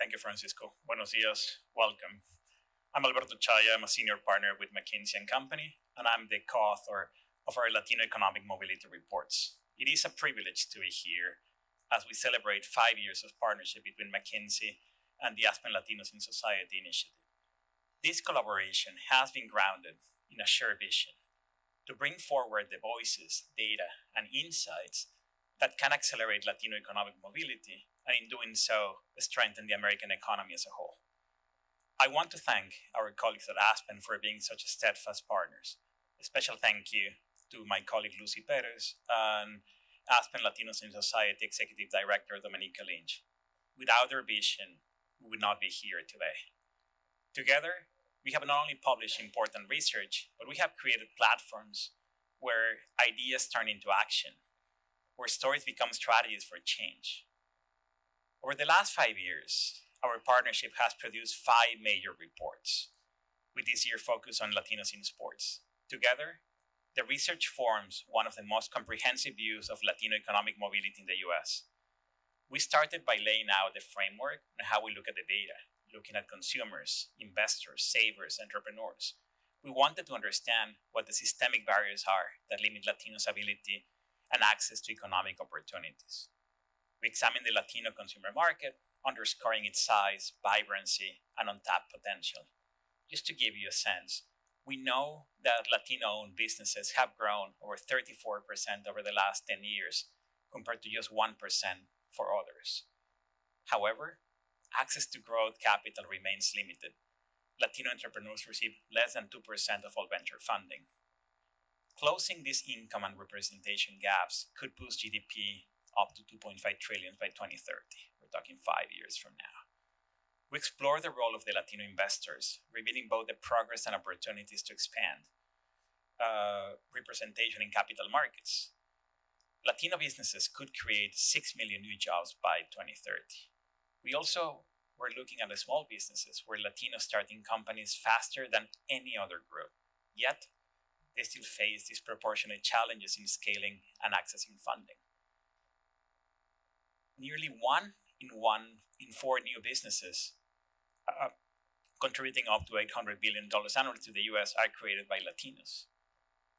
Thank you, Francisco. Buenos dias. Welcome. I'm Alberto Chaya. I'm a senior partner with McKinsey & Company, and I'm the co-author of our Latino Economic Mobility Reports. It is a privilege to be here as we celebrate 5 years of partnership between McKinsey and the Aspen Latinos in Society initiative. This collaboration has been grounded in a shared vision to bring forward the voices, data, and insights that can accelerate Latino economic mobility, and in doing so, strengthen the American economy as a whole. I want to thank our colleagues at Aspen for being such steadfast partners. A special thank you to my colleague Lucy Perez and Aspen Latinos in Society Executive Director Dominica Lynch. Without their vision, we would not be here today. Together, we have not only published important research, but we have created platforms where ideas turn into action, where stories become strategies for change. Over the last 5 years, our partnership has produced 5 major reports, with this year focused on Latinos in sports. Together, the research forms one of the most comprehensive views of Latino economic mobility in the US. We started by laying out the framework and how we look at the data, looking at consumers, investors, savers, entrepreneurs. We wanted to understand what the systemic barriers are that limit Latinos' ability and access to economic opportunities. We examined the Latino consumer market, underscoring its size, vibrancy, and untapped potential. Just to give you a sense, we know that Latino-owned businesses have grown over 34% over the last 10 years, compared to just 1% for others. However, access to growth capital remains limited. Latino entrepreneurs receive less than 2% of all venture funding. Closing these income and representation gaps could boost GDP up to $2.5 trillion by 2030. We're talking 5 years from now. We explore the role of the Latino investors, revealing both the progress and opportunities to expand representation in capital markets. Latino businesses could create 6 million new jobs by 2030. We also were looking at the small businesses where Latinos starting companies faster than any other group. Yet, they still face disproportionate challenges in scaling and accessing funding. Nearly 1 in 4 new businesses contributing up to $800 billion annually to the US are created by Latinos.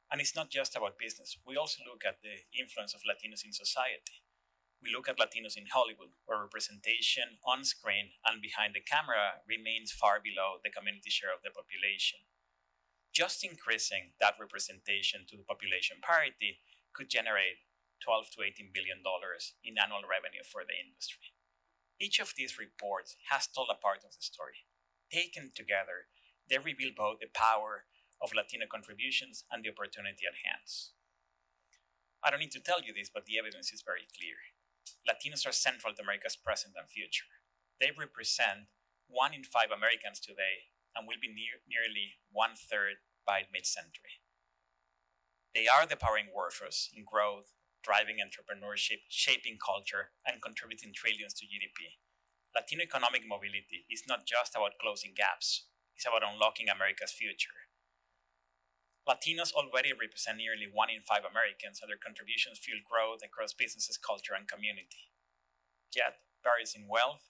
And it's not just about business. We also look at the influence of Latinos in society. We look at Latinos in Hollywood, where representation on screen and behind the camera remains far below the community share of the population. Just increasing that representation to population parity could generate $12 to $18 billion in annual revenue for the industry. Each of these reports has told a part of the story. Taken together, they reveal both the power of Latino contributions and the opportunity at hand. I don't need to tell you this, but the evidence is very clear. Latinos are central to America's present and future. They represent 1 in 5 Americans today and will be nearly 1/3 by mid-century. They are the powering workforce in growth, driving entrepreneurship, shaping culture, and contributing trillions to GDP. Latino economic mobility is not just about closing gaps, it's about unlocking America's future. Latinos already represent nearly 1 in 5 Americans, and their contributions fuel growth across businesses, culture, and community. Yet, barriers in wealth,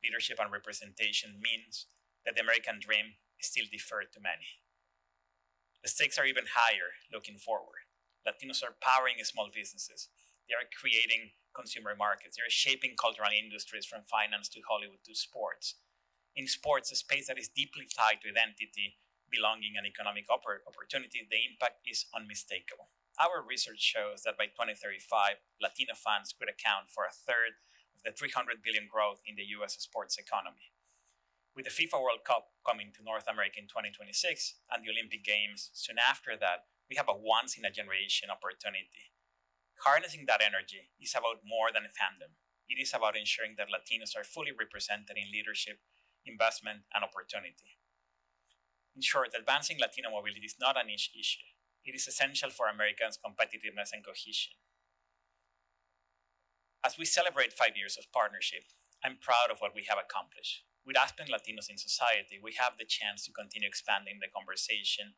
leadership, and representation means that the American dream is still deferred to many. The stakes are even higher looking forward. Latinos are powering small businesses. They are creating consumer markets. They are shaping cultural industries from finance to Hollywood to sports. In sports, a space that is deeply tied to identity, belonging, and economic opportunity, the impact is unmistakable. Our research shows that by 2035, Latino fans could account for 1/3 of the $300 billion growth in the US sports economy. With the FIFA World Cup coming to North America in 2026 and the Olympic Games soon after that, we have a once-in-a-generation opportunity. Harnessing that energy is about more than a fandom. It is about ensuring that Latinos are fully represented in leadership, investment, and opportunity. In short, advancing Latino mobility is not a niche issue. It is essential for Americans' competitiveness and cohesion. As we celebrate 5 years of partnership, I'm proud of what we have accomplished. With Aspen Latinos in Society, we have the chance to continue expanding the conversation,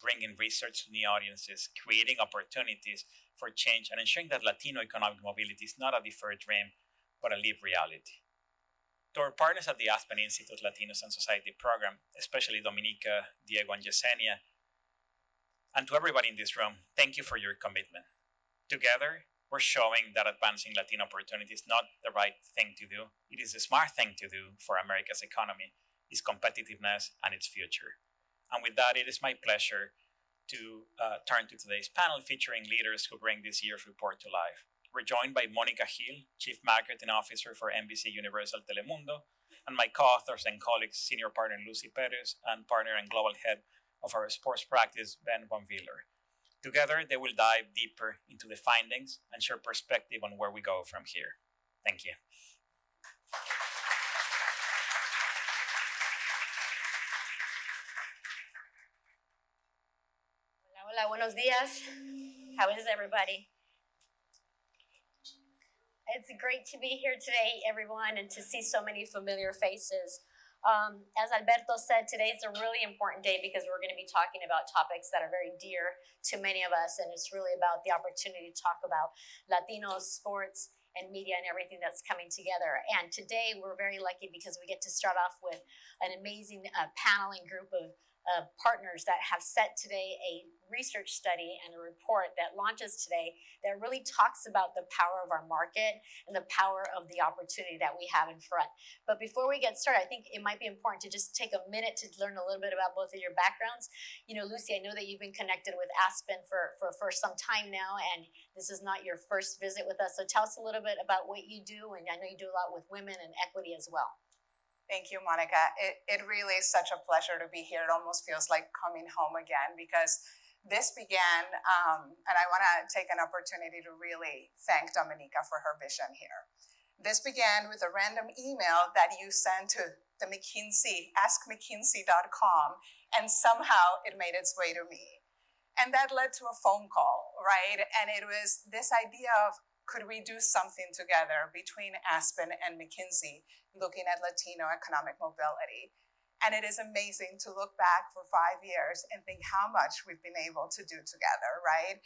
bringing research to new audiences, creating opportunities for change, and ensuring that Latino economic mobility is not a deferred dream, but a lived reality. To our partners at the Aspen Institute Latinos and Society program, especially Dominica, Diego, and Yesenia, and to everybody in this room, thank you for your commitment. Together, we're showing that advancing Latino opportunity is not the right thing to do. It is the smart thing to do for America's economy, its competitiveness, and its future. And with that, it is my pleasure to turn to today's panel featuring leaders who bring this year's report to life. We're joined by Monica Gil, Chief Marketing Officer for NBC Universal Telemundo, and my co-authors and colleagues, Senior Partner Lucy Perez and Partner and Global Head of our Sports Practice, Ben Bonviller. Together, they will dive deeper into the findings and share perspective on where we go from here. Thank you. Hola, hola, buenos días. How is everybody? It's great to be here today, everyone, and to see so many familiar faces. As Alberto said, today is a really important day because we're going to be talking about topics that are very dear to many of us, and it's really about the opportunity to talk about Latinos, sports, and media and everything that's coming together. And today we're very lucky because we get to start off with an amazing panel and group of partners that have set today a research study and a report that launches today that really talks about the power of our market and the power of the opportunity that we have in front. But before we get started, I think it might be important to just take a minute to learn a little bit about both of your backgrounds. You know, Lucy, I know that you've been connected with Aspen for some time now, and this is not your first visit with us. So tell us a little bit about what you do, and I know you do a lot with women and equity as well. Thank you, Monica. It really is such a pleasure to be here. It almost feels like coming home again because this began, and I want to take an opportunity to really thank Dominica for her vision here. This began with a random email that you sent to the McKinsey, askmckinsey.com, and somehow it made its way to me. And that led to a phone call, right? And it was this idea of, could we do something together between Aspen and McKinsey looking at Latino economic mobility? And it is amazing to look back for 5 years and think how much we've been able to do together, right?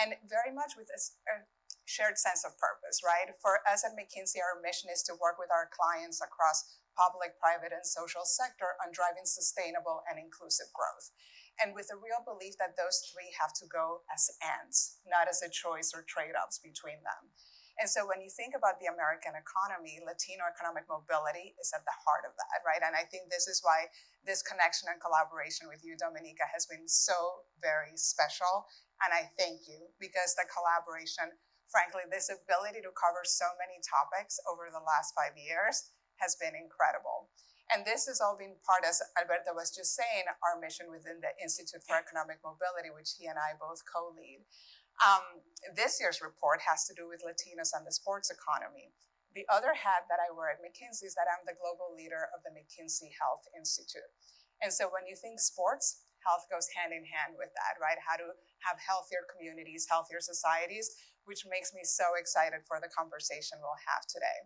And very much with this shared sense of purpose, right? For us at McKinsey, our mission is to work with our clients across public, private, and social sector on driving sustainable and inclusive growth. And with a real belief that those three have to go as ands, not as a choice or trade-offs between them. And so when you think about the American economy, Latino economic mobility is at the heart of that, right? And I think this is why this connection and collaboration with you, Dominica, has been so very special. And I thank you because the collaboration, frankly, this ability to cover so many topics over the last 5 years has been incredible. And this has all been part, as Alberto was just saying, our mission within the Institute for Economic Mobility, which he and I both co-lead. This year's report has to do with Latinos and the sports economy. The other hat that I wear at McKinsey is that I'm the global leader of the McKinsey Health Institute. And so when you think sports, health goes hand in hand with that, right? How to have healthier communities, healthier societies, which makes me so excited for the conversation we'll have today.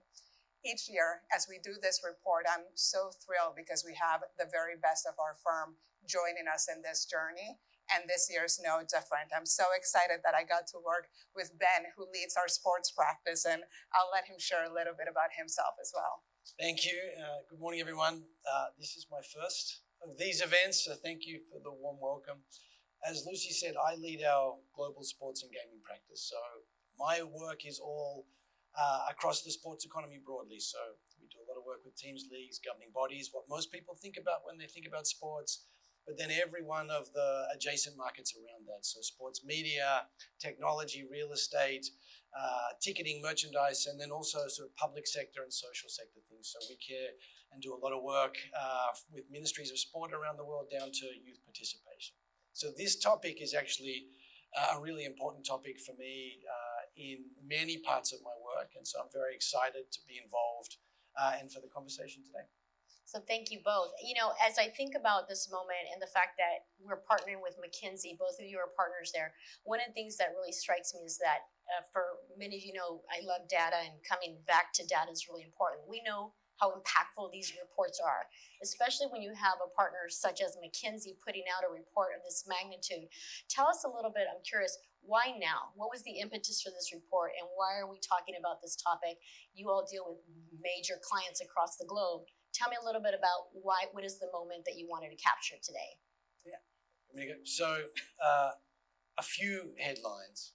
Each year, as we do this report, I'm so thrilled because we have the very best of our firm joining us in this journey. And this year is no different. I'm so excited that I got to work with Ben, who leads our sports practice, and I'll let him share a little bit about himself as well. Thank you. Good morning, everyone. This is my first of these events, so thank you for the warm welcome. As Lucy said, I lead our global sports and gaming practice. So my work is all across the sports economy broadly. So we do a lot of work with teams, leagues, governing bodies, what most people think about when they think about sports, but then every one of the adjacent markets around that. So sports media, technology, real estate, ticketing, merchandise, and then also sort of public sector and social sector things. So we care and do a lot of work with ministries of sport around the world down to youth participation. So this topic is actually a really important topic for me in many parts of my work. And so I'm very excited to be involved and for the conversation today. So thank you both. You know, as I think about this moment and the fact that we're partnering with McKinsey, both of you are partners there, one of the things that really strikes me is that for many of you know, I love data, and coming back to data is really important. We know how impactful these reports are, especially when you have a partner such as McKinsey putting out a report of this magnitude. Tell us a little bit, I'm curious, why now? What was the impetus for this report, and why are we talking about this topic? You all deal with major clients across the globe. Tell me a little bit about what is the moment that you wanted to capture today? So, a few headlines.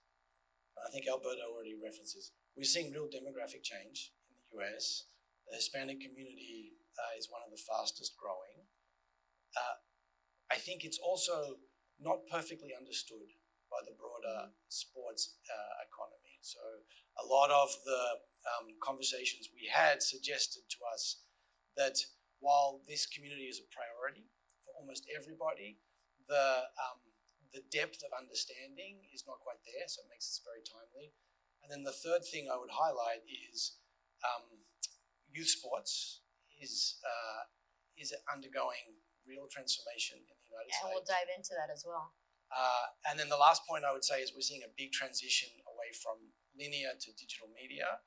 I think Alberto already references. We're seeing real demographic change in the US. The Hispanic community is one of the fastest growing. I think it's also not perfectly understood by the broader sports economy. So a lot of the conversations we had suggested to us that while this community is a priority for almost everybody, the depth of understanding is not quite there, so it makes this very timely. And then the third thing I would highlight is youth sports is undergoing real transformation in the United States. And we'll dive into that as well. And then the last point I would say is we're seeing a big transition away from linear to digital media,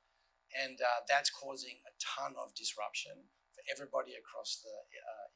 and that's causing a ton of disruption for everybody across the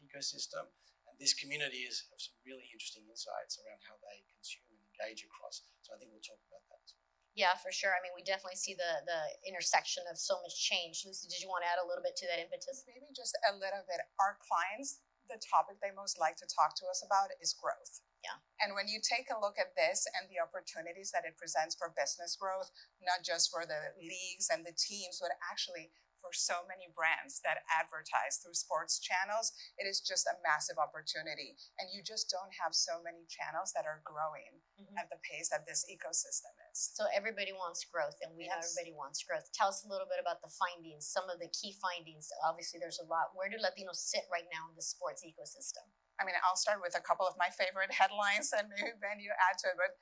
ecosystem. And this community has some really interesting insights around how they consume and engage across. So I think we'll talk about that as well. Yeah, for sure. I mean, we definitely see the intersection of so much change. Lucy, did you want to add a little bit to that impetus? Maybe just a little bit. Our clients, the topic they most like to talk to us about is growth. Yeah. And when you take a look at this and the opportunities that it presents for business growth, not just for the leagues and the teams, but actually for so many brands that advertise through sports channels, it is just a massive opportunity. And you just don't have so many channels that are growing at the pace that this ecosystem is. So everybody wants growth, and we know everybody wants growth. Tell us a little bit about the findings, some of the key findings. Obviously, there's a lot. Where do Latinos sit right now in the sports ecosystem? I mean, I'll start with a couple of my favorite headlines, and maybe Ben, you add to it, but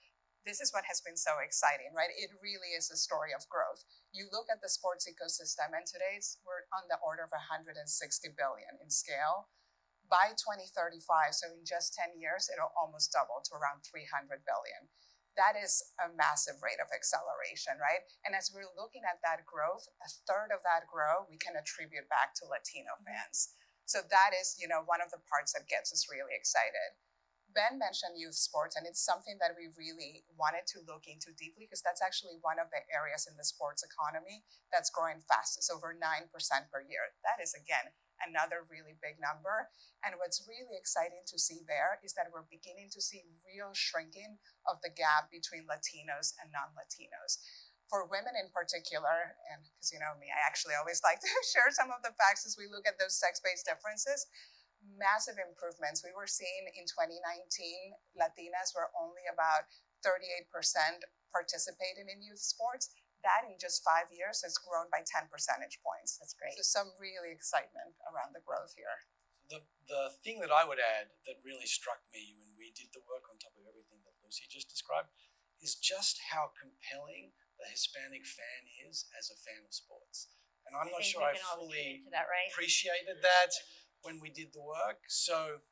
this is what has been so exciting, right? It really is a story of growth. You look at the sports ecosystem, and today we're on the order of 160 billion in scale. By 2035, so in just 10 years, it'll almost double to around 300 billion. That is a massive rate of acceleration, right? And as we're looking at that growth, a third of that growth we can attribute back to Latino fans. So that is, one of the parts that gets us really excited. Ben mentioned youth sports, and it's something that we really wanted to look into deeply because that's actually one of the areas in the sports economy that's growing fastest, over 9% per year. That is, again, another really big number. And what's really exciting to see there is that we're beginning to see real shrinking of the gap between Latinos and non-Latinos. For women in particular, and because you know me, I actually always like to share some of the facts as we look at those sex-based differences. Massive improvements. We were seeing in 2019, Latinas were only about 38% participating in youth sports. That in just 5 years has grown by 10 percentage points. That's great. So some really excitement around the growth here. The thing that I would add that really struck me when we did the work on top of everything that Lucy just described is just how compelling the Hispanic fan is as a fan of sports. And I'm not sure I fully appreciated that when we did the work. So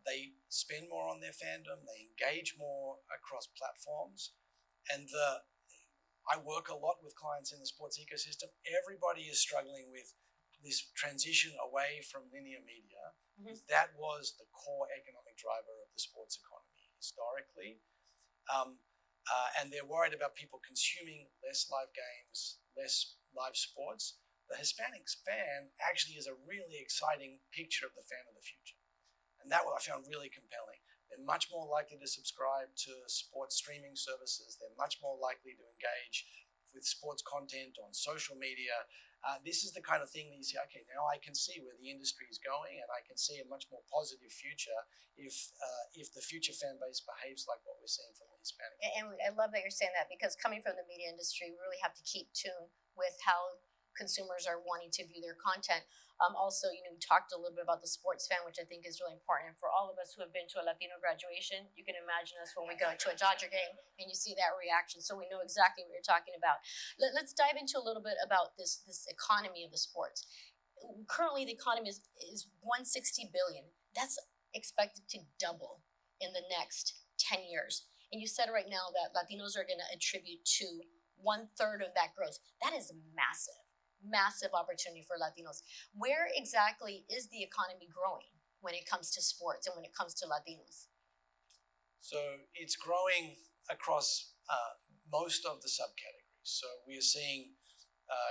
they spend more on their fandom, they engage more across platforms. And I work a lot with clients in the sports ecosystem. Everybody is struggling with this transition away from linear media. That was the core economic driver of the sports economy historically. And they're worried about people consuming less live games, less live sports. The Hispanics fan actually is a really exciting picture of the fan of the future. And that I found really compelling. They're much more likely to subscribe to sports streaming services. They're much more likely to engage with sports content on social media. This is the kind of thing that you say, okay, now I can see where the industry is going, and I can see a much more positive future if the future fan base behaves like what we're seeing from the Hispanic. And I love that you're saying that, because coming from the media industry, we really have to keep tune with how consumers are wanting to view their content. Also, you talked a little bit about the sports fan, which I think is really important. And for all of us who have been to a Latino graduation, you can imagine us when we go to a Dodger game and you see that reaction. So we know exactly what you're talking about. Let's dive into a little bit about this economy of the sports. Currently, the economy is 160 billion. That's expected to double in the next 10 years. And you said right now that Latinos are going to attribute to 1/3 of that growth. That is massive. massive opportunity for Latinos. Where exactly is the economy growing when it comes to sports and when it comes to Latinos? So it's growing across most of the subcategories. So we are seeing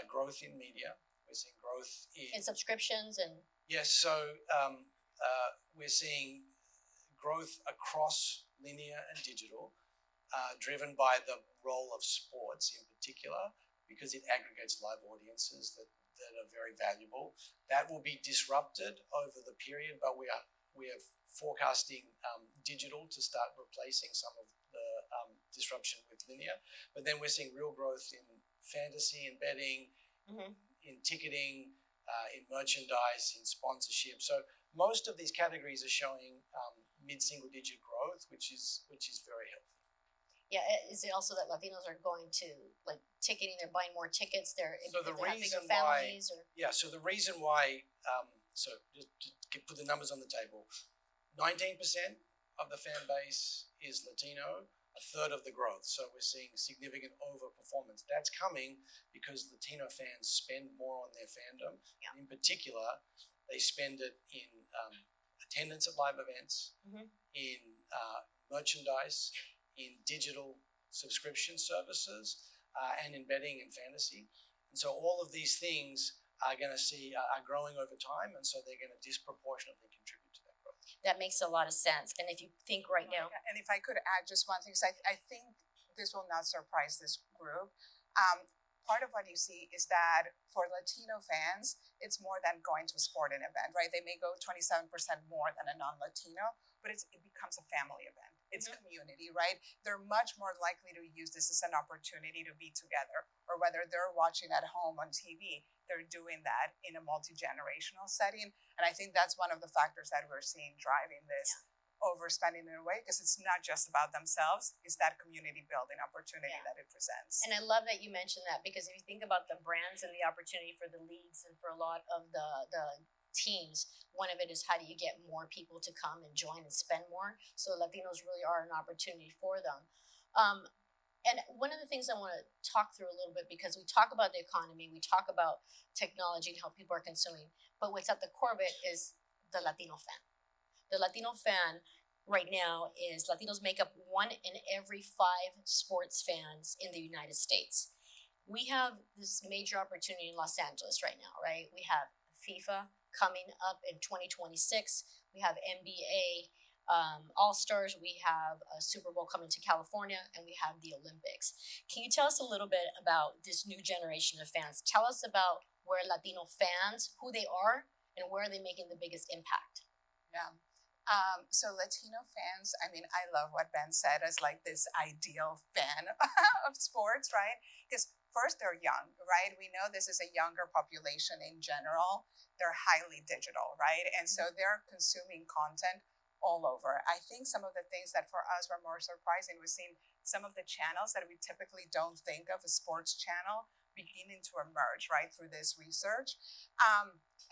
growth in media. We're seeing growth In subscriptions and yes. So we're seeing growth across linear and digital, driven by the role of sports in particular, because it aggregates live audiences that are very valuable. That will be disrupted over the period, but we are forecasting digital to start replacing some of the disruption with linear. But then we're seeing real growth in fantasy and betting, in ticketing, in merchandise, in sponsorship. So most of these categories are showing mid-single digit growth, which is very healthy. yeah, is it also that Latinos are going to like ticketing? They're buying more tickets. They're So the they have bigger reason why, families, or so the reason why, so just to put the numbers on the table, 19% of the fan base is Latino, a third of the growth. So we're seeing significant overperformance. That's coming because Latino fans spend more on their fandom. Yeah. In particular, they spend it in attendance at live events, in merchandise, in digital subscription services, and in betting and fantasy. And so all of these things are going to see are growing over time, and so they're going to disproportionately contribute to that growth. that makes a lot of sense. And if you think right now, And if I could add just one thing, because I think this will not surprise this group. Part of what you see is that for Latino fans, it's more than going to a sporting event, right? They may go 27% more than a non-Latino, but it becomes a family event. It's community, right? They're much more likely to use this as an opportunity to be together, or whether they're watching at home on TV, they're doing that in a multi-generational setting. And I think that's one of the factors that we're seeing driving this overspending in a way, because it's not just about themselves, it's that community building opportunity that it presents. and I love that you mentioned that, because if you think about the brands and the opportunity for the leagues and for a lot of the teams, one of it is how do you get more people to come and join and spend more. So Latinos really are an opportunity for them. And one of the things I want to talk through a little bit, because we talk about the economy, we talk about technology and how people are consuming, but what's at the core of it is the Latino fan. The Latino fan right now is Latinos make up 1 in every 5 sports fans in the United States. We have this major opportunity in Los Angeles right now, right? We have FIFA coming up in 2026. We have NBA All-Stars. We have a Super Bowl coming to California, and we have the Olympics. Can you tell us a little bit about this new generation of fans? Tell us about where Latino fans, who they are, and where are they making the biggest impact? Yeah. So Latino fans, I mean, I love what Ben said as like this ideal fan of sports, right? Because first, they're young, right? We know this is a younger population in general. They're highly digital, right? And so they're consuming content all over. I think some of the things that for us were more surprising was seeing some of the channels that we typically don't think of as sports channel beginning to emerge, right, through this research.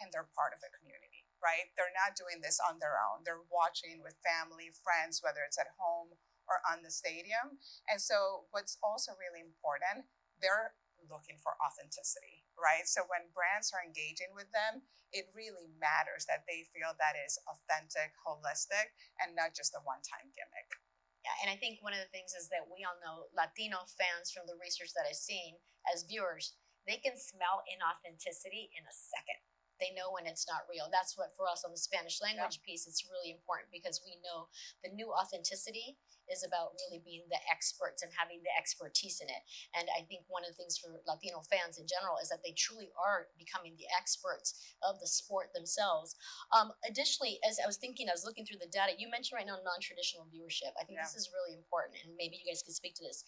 And they're part of the community, right? They're not doing this on their own. They're watching with family, friends, whether it's at home or on the stadium. And so what's also really important, they're looking for authenticity, right? So when brands are engaging with them, it really matters that they feel that is authentic, holistic, and not just a one-time gimmick. Yeah, and I think one of the things is that we all know Latino fans, from the research that I've seen as viewers, they can smell inauthenticity in a second. They know when it's not real. That's what, for us on the Spanish language piece, it's really important, because we know the new authenticity is about really being the experts and having the expertise in it. And I think one of the things for Latino fans in general is that they truly are becoming the experts of the sport themselves. Additionally, as I was looking through the data, you mentioned right now non-traditional viewership. I think this is really important, and maybe you guys could speak to this.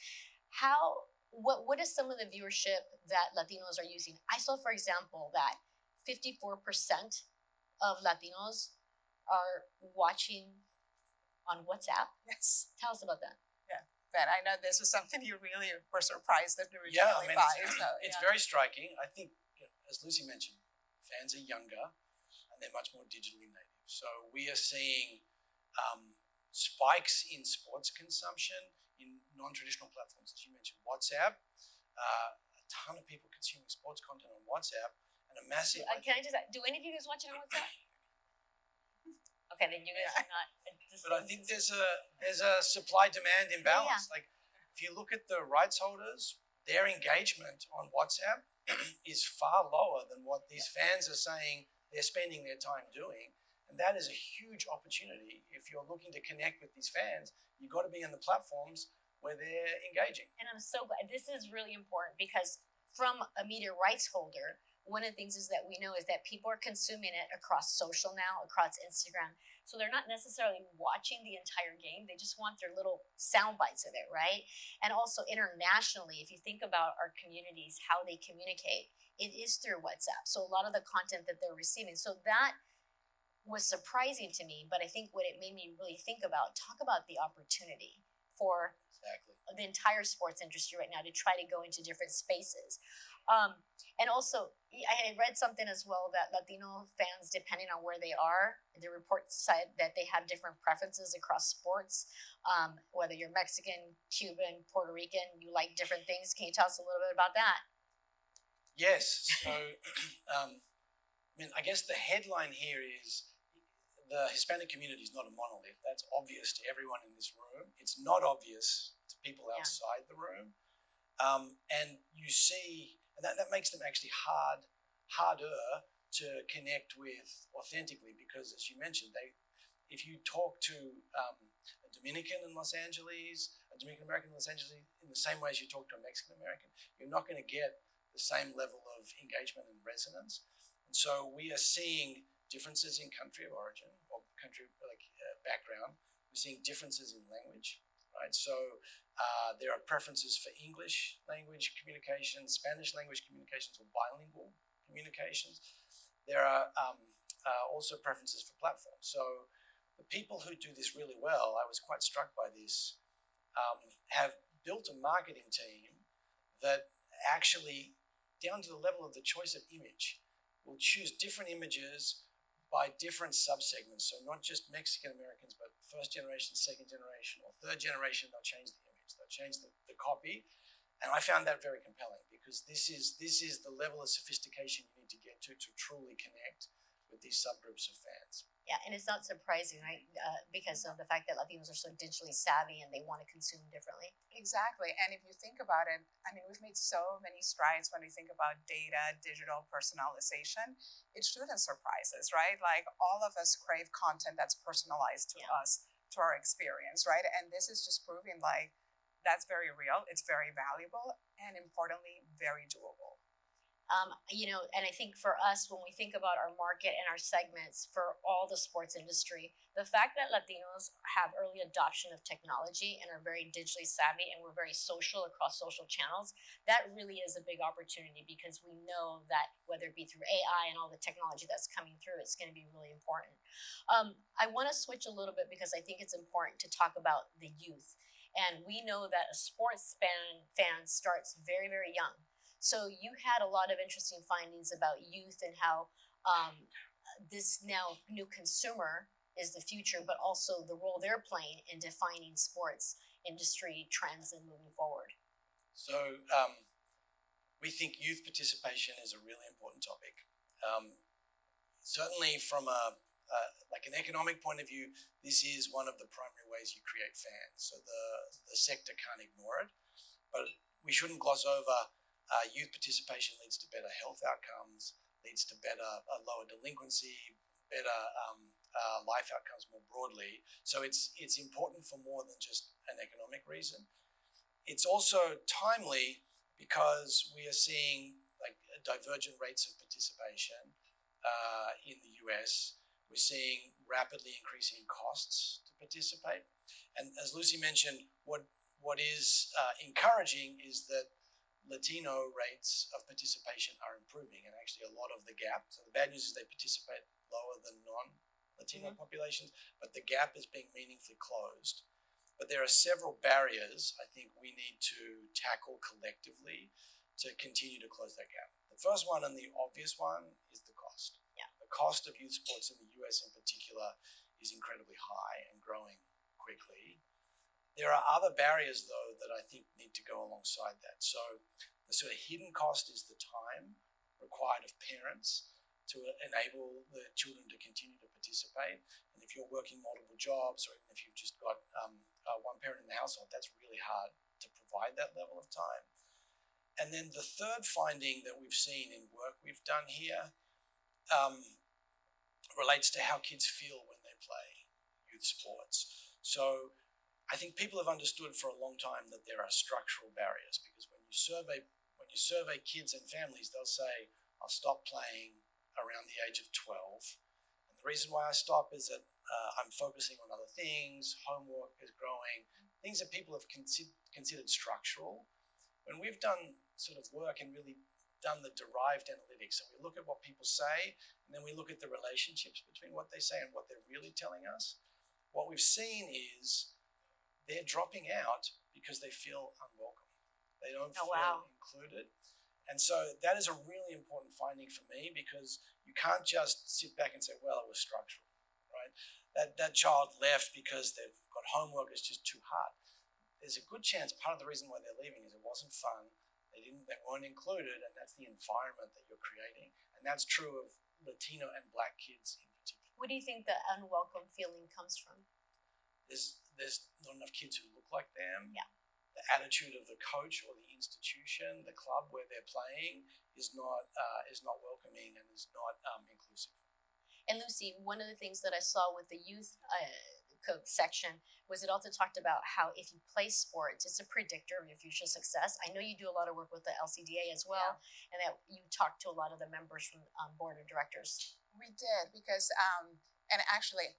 What is some of the viewership that Latinos are using? I saw, for example, that 54% of Latinos are watching on WhatsApp. Yes. Tell us about that. Yeah. Ben, I know this was something you really were surprised that originally Yeah, I mean, buy. it's very striking. I think, as Lucy mentioned, fans are younger and they're much more digitally native. So we are seeing spikes in sports consumption in non-traditional platforms, as you mentioned, WhatsApp, ton of people consuming sports content on WhatsApp, and a massive. Can I just? Do any of you guys watch it on WhatsApp? Okay, then you guys are not. But I think there's a supply-demand imbalance. Like, if you look at the rights holders, their engagement on WhatsApp is far lower than what these fans are saying they're spending their time doing. And that is a huge opportunity. If you're looking to connect with these fans, you've got to be on the platforms where they're engaging. And I'm so glad. This is really important because from a media rights holder, one of the things is that we know is that people are consuming it across social now, across Instagram. So they're not necessarily watching the entire game. They just want their little sound bites of it, right? And also internationally, if you think about our communities, how they communicate, it is through WhatsApp. So a lot of the content that they're receiving. So that was surprising to me, but I think what it made me really think about, talk about the opportunity for the entire sports industry right now to try to go into different spaces. And also, I had read something as well that Latino fans, depending on where they are, the report said that they have different preferences across sports. Whether you're Mexican, Cuban, Puerto Rican, you like different things. Can you tell us a little bit about that? Yes. So, I guess the headline here is the Hispanic community is not a monolith. That's obvious to everyone in this room. It's not obvious to people outside the room. And you see, and that makes them actually harder to connect with authentically, because as you mentioned, if you talk to a Dominican in Los Angeles, a Dominican American in Los Angeles, in the same way as you talk to a Mexican American, you're not going to get the same level of engagement and resonance. And so we are seeing differences in country of origin or country background. We're seeing differences in language. Right, so there are preferences for English language communications, Spanish language communications, or bilingual communications. There are also preferences for platforms. So the people who do this really well, I was quite struck by this, have built a marketing team that actually, down to the level of the choice of image, will choose different images by different subsegments. So not just Mexican Americans, but first generation, second generation, or third generation, they'll change the image, they'll change the copy. And I found that very compelling because this is the level of sophistication you need to get to truly connect with these subgroups of fans. Yeah, and it's not surprising, right? Because of the fact that Latinos are so digitally savvy and they want to consume differently. Exactly. And if you think about it, we've made so many strides when we think about data, digital personalization. It shouldn't surprise us, right? Like all of us crave content that's personalized to us, to our experience, right? And this is just proving like that's very real, it's very valuable, and importantly, very doable. And I think for us, when we think about our market and our segments for all the sports industry, the fact that Latinos have early adoption of technology and are very digitally savvy and we're very social across social channels, that really is a big opportunity because we know that whether it be through AI and all the technology that's coming through, it's going to be really important. I want to switch a little bit because I think it's important to talk about the youth. And we know that a sports fan starts very, very young. So you had a lot of interesting findings about youth and how this now new consumer is the future, but also the role they're playing in defining sports industry trends and moving forward. So we think youth participation is a really important topic. Certainly from an economic point of view, this is one of the primary ways you create fans. So the sector can't ignore it, but we shouldn't gloss over youth participation leads to better health outcomes, leads to lower delinquency, better life outcomes more broadly. So it's important for more than just an economic reason. It's also timely because we are seeing divergent rates of participation in the US. We're seeing rapidly increasing costs to participate. And as Lucy mentioned, what is encouraging is that Latino rates of participation are improving, and actually a lot of the gap. So the bad news is they participate lower than non-Latino populations, but the gap is being meaningfully closed. But there are several barriers I think we need to tackle collectively to continue to close that gap. The first one, and the obvious one, is the cost. Yeah. The cost of youth sports in the US in particular is incredibly high and growing quickly. There are other barriers, though, that I think need to go alongside that. So the The sort of hidden cost is the time required of parents to enable the children to continue to participate. And if you're working multiple jobs, or even if you've just got one parent in the household, that's really hard to provide that level of time. And then the third finding that we've seen in work we've done here relates to how kids feel when they play youth sports. So I think people have understood for a long time that there are structural barriers, because when you survey kids and families, they'll say, I'll stop playing around the age of 12. And the reason why I stop is that I'm focusing on other things, homework is growing, things that people have considered structural. When we've done sort of work and really done the derived analytics, so we look at what people say, and then we look at the relationships between what they say and what they're really telling us, what we've seen is they're dropping out because they feel unwelcome. They don't feel included. And so that is a really important finding for me, because you can't just sit back and say, well, it was structural, right? That child left because they've got homework, it's just too hard. There's a good chance part of the reason why they're leaving is it wasn't fun, they weren't included, and that's the environment that you're creating. And that's true of Latino and Black kids in particular. What do you think the unwelcome feeling comes from? There's not enough kids who look like them. Yeah. The attitude of the coach or the institution, the club where they're playing, is not welcoming and is not inclusive. And Lucy, one of the things that I saw with the youth section was it also talked about how if you play sports, it's a predictor of your future success. I know you do a lot of work with the LCDA as well, and that you talk to a lot of the members from board of directors. We did, because, and actually,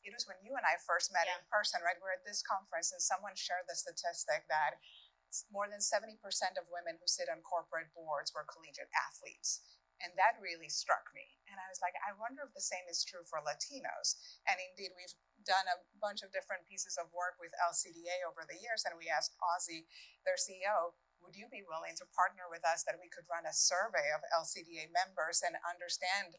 it was when you and I first met in person, right? We're at this conference, and someone shared the statistic that more than 70% of women who sit on corporate boards were collegiate athletes. And that really struck me. And I was like, I wonder if the same is true for Latinos. And indeed, we've done a bunch of different pieces of work with LCDA over the years. And we asked Ozzy, their CEO, would you be willing to partner with us that we could run a survey of LCDA members and understand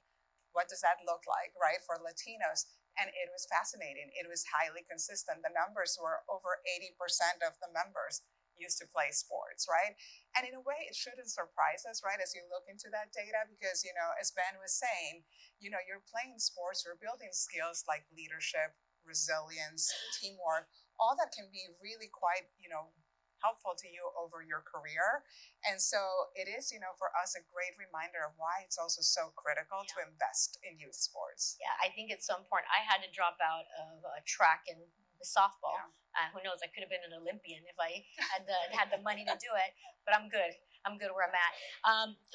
what does that look like, right, for Latinos? And it was fascinating. It was highly consistent. The numbers were over 80% of the members used to play sports, right? And in a way, it shouldn't surprise us, right, as you look into that data, because, as Ben was saying, you're playing sports, you're building skills like leadership, resilience, teamwork, all that can be really quite, helpful to you over your career. And so it is, for us, a great reminder of why it's also so critical to invest in youth sports. Yeah, I think it's so important. I had to drop out of track and softball. Who knows? I could have been an Olympian if I had the money to do it. But I'm good. I'm good where I'm at.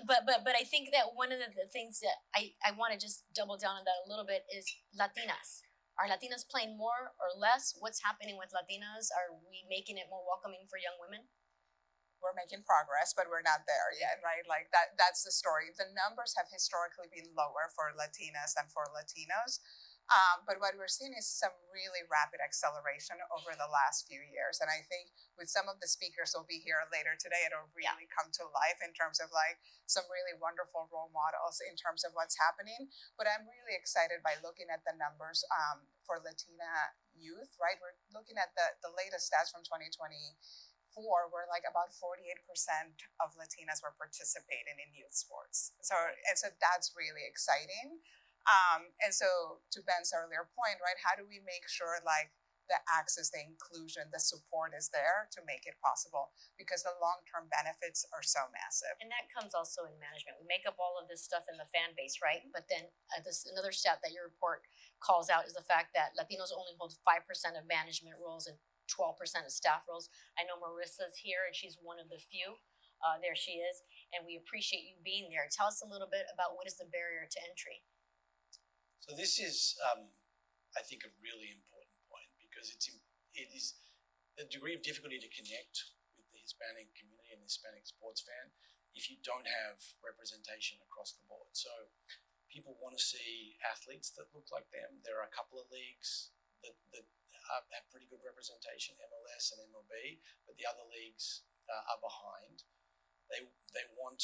But I think that one of the things that I want to just double down on that a little bit is Latinas. Are Latinas playing more or less? What's happening with Latinas? Are we making it more welcoming for young women? We're making progress, but we're not there yet, right? Like that's the story. The numbers have historically been lower for Latinas than for Latinos. But what we're seeing is some really rapid acceleration over the last few years. And I think with some of the speakers who'll be here later today, it'll really come to life in terms of like some really wonderful role models in terms of what's happening. But I'm really excited by looking at the numbers for Latina youth, right? We're looking at the latest stats from 2024, where like about 48% of Latinas were participating in youth sports. So that's really exciting. And so to Ben's earlier point, right, how do we make sure like the access, the inclusion, the support is there to make it possible? Because the long-term benefits are so massive. And that comes also in management. We make up all of this stuff in the fan base, right? But then another stat that your report calls out is the fact that Latinos only hold 5% of management roles and 12% of staff roles. I know Marissa's here, and she's one of the few. There she is. And we appreciate you being there. Tell us a little bit about what is the barrier to entry. So this is, I think, a really important point, because it is the degree of difficulty to connect with the Hispanic community and the Hispanic sports fan if you don't have representation across the board. So people want to see athletes that look like them. There are a couple of leagues that have pretty good representation, MLS and MLB, but the other leagues are behind. They want,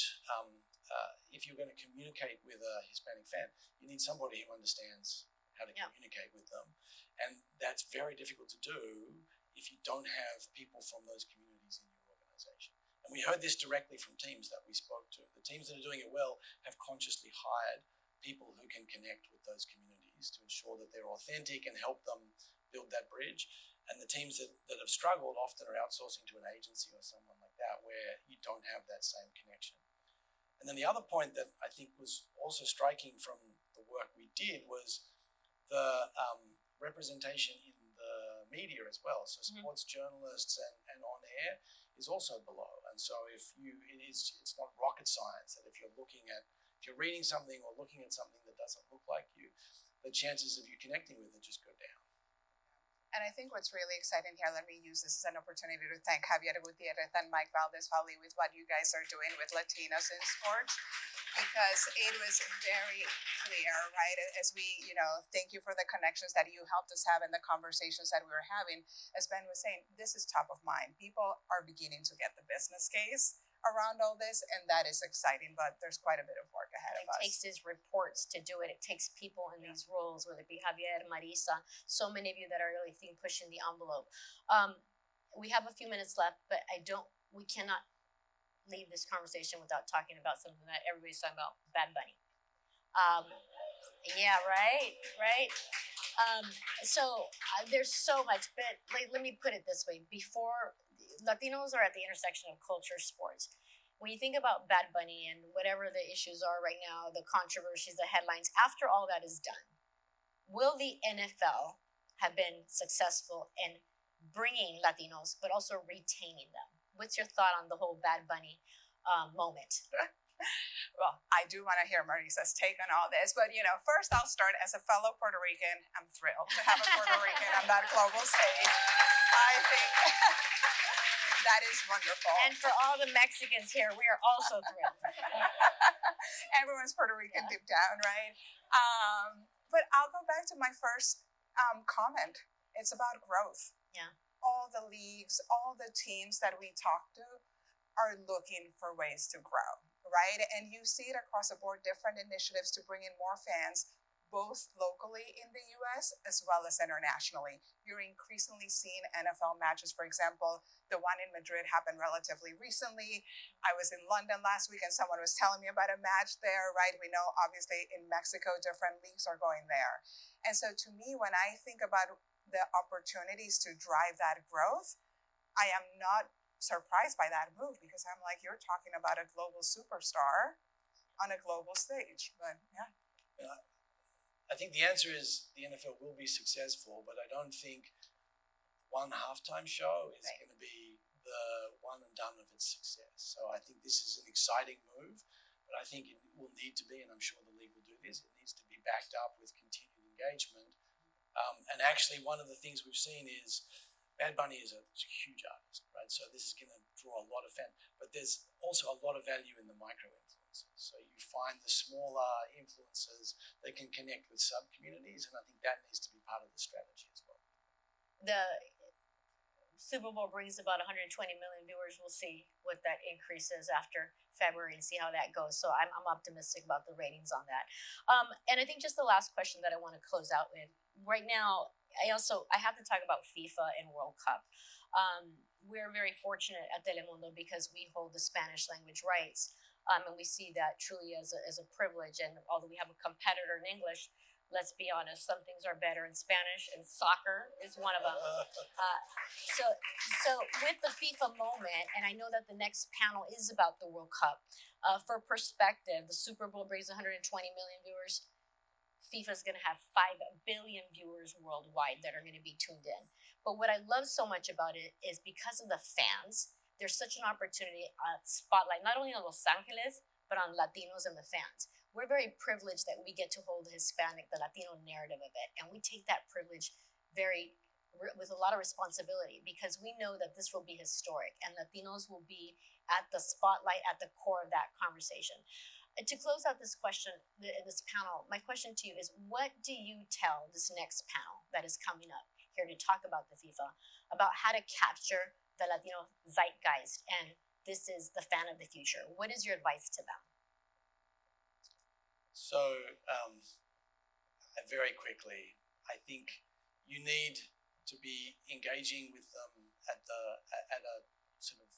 if you're going to communicate with a Hispanic fan, you need somebody who understands how to communicate with them. And that's very difficult to do if you don't have people from those communities in your organization. And we heard this directly from teams that we spoke to. The teams that are doing it well have consciously hired people who can connect with those communities to ensure that they're authentic and help them build that bridge. And the teams that have struggled often are outsourcing to an agency or someone like that where you don't have that same connection. And then the other point that I think was also striking from the work we did was the representation in the media as well. So sports journalists and on air is also below. And so it's not rocket science that if you're reading something or looking at something that doesn't look like you, the chances of you connecting with it just go down. And I think what's really exciting here, let me use this as an opportunity to thank Javier Gutierrez and Mike Valdez-Valley with what you guys are doing with Latinos in sports, because it was very clear, right? As we, thank you for the connections that you helped us have and the conversations that we were having. As Ben was saying, this is top of mind. People are beginning to get the business case around all this, and that is exciting, but there's quite a bit of work ahead of us. It takes these reports to do it. It takes people in these roles, whether it be Javier, Marisa, so many of you that are really pushing the envelope. We have a few minutes left, but we cannot leave this conversation without talking about something that everybody's talking about, Bad Bunny. Yeah, right? There's so much, but let me put it this way. Before, Latinos are at the intersection of culture, sports. When you think about Bad Bunny and whatever the issues are right now, the controversies, the headlines, after all that is done, will the NFL have been successful in bringing Latinos, but also retaining them? What's your thought on the whole Bad Bunny moment? Well, I do want to hear Marisa's take on all this, but first I'll start as a fellow Puerto Rican. I'm thrilled to have a Puerto Rican on that global stage. I think that is wonderful. And for all the Mexicans here, we are also thrilled. Everyone's Puerto Rican deep down, right? But I'll go back to my first comment. It's about growth. Yeah. All the leagues, all the teams that we talk to are looking for ways to grow, right? And you see it across the board, different initiatives to bring in more fans, both locally in the US as well as internationally. You're increasingly seeing NFL matches. For example, the one in Madrid happened relatively recently. I was in London last week and someone was telling me about a match there, right? We know obviously in Mexico, different leagues are going there. And so to me, when I think about the opportunities to drive that growth, I am not surprised by that move, because I'm like, you're talking about a global superstar on a global stage. But yeah. I think the answer is the NFL will be successful, but I don't think one halftime show is going to be the one and done of its success. So I think this is an exciting move, but I think it will need to be, and I'm sure the league will do this, it needs to be backed up with continued engagement. And actually, one of the things we've seen is Bad Bunny is a huge artist, right? So this is going to draw a lot of fans, but there's also a lot of value in the micro influencers. So you find the smaller influencers that can connect with sub-communities, and I think that needs to be part of the strategy as well. The Super Bowl brings about 120 million viewers. We'll see what that increase is after February and see how that goes. So I'm optimistic about the ratings on that. And I think just the last question that I want to close out with right now, I have to talk about FIFA and World Cup. We're very fortunate at Telemundo because we hold the Spanish language rights. And we see that truly as a privilege. And although we have a competitor in English, let's be honest, some things are better in Spanish, and soccer is one of them. So with the FIFA moment, and I know that the next panel is about the World Cup, for perspective, the Super Bowl brings 120 million viewers. FIFA is going to have 5 billion viewers worldwide that are going to be tuned in. But what I love so much about it is because of the fans, there's such an opportunity spotlight, not only on Los Angeles, but on Latinos and the fans. We're very privileged that we get to hold the Hispanic, the Latino narrative of it. And we take that privilege with a lot of responsibility, because we know that this will be historic and Latinos will be at the spotlight, at the core of that conversation. And to close out this question, this panel, my question to you is, what do you tell this next panel that is coming up here to talk about the FIFA, about how to capture the Latino zeitgeist, and this is the fan of the future? What is your advice to them? So, very quickly, I think you need to be engaging with them at a sort of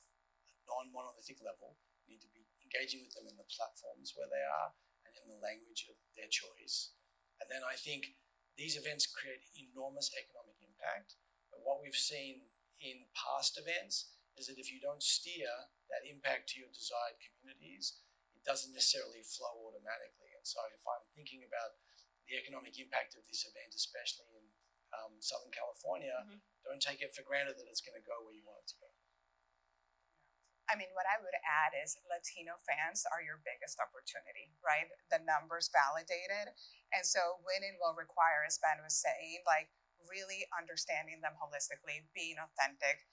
non-monolithic level. We need to be engaging with them in the platforms where they are and in the language of their choice. And then I think these events create enormous economic impact. But what we've seen in past events is that if you don't steer that impact to your desired communities, it doesn't necessarily flow automatically. And so if I'm thinking about the economic impact of this event, especially in Southern California, don't take it for granted that it's going to go where you want it to go. I mean, what I would add is Latino fans are your biggest opportunity, right? The numbers validated. And so winning will require, as Ben was saying, like really understanding them holistically, being authentic,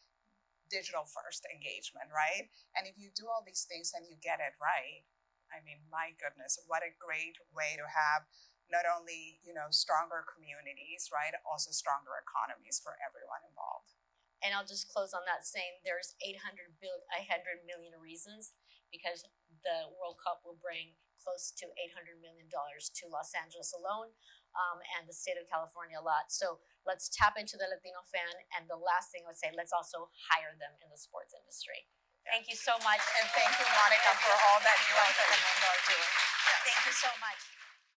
digital first engagement, right? And if you do all these things and you get it right, I mean, my goodness, what a great way to have not only, stronger communities, right? Also stronger economies for everyone involved. And I'll just close on that saying there's 800 million reasons, because the World Cup will bring close to $800 million to Los Angeles alone, and the state of California a lot. So let's tap into the Latino fan. And the last thing I would say, let's also hire them in the sports industry. Yeah. Thank you so much. And thank you, Monica, for all that you and Telemundo are doing. Thank you so much.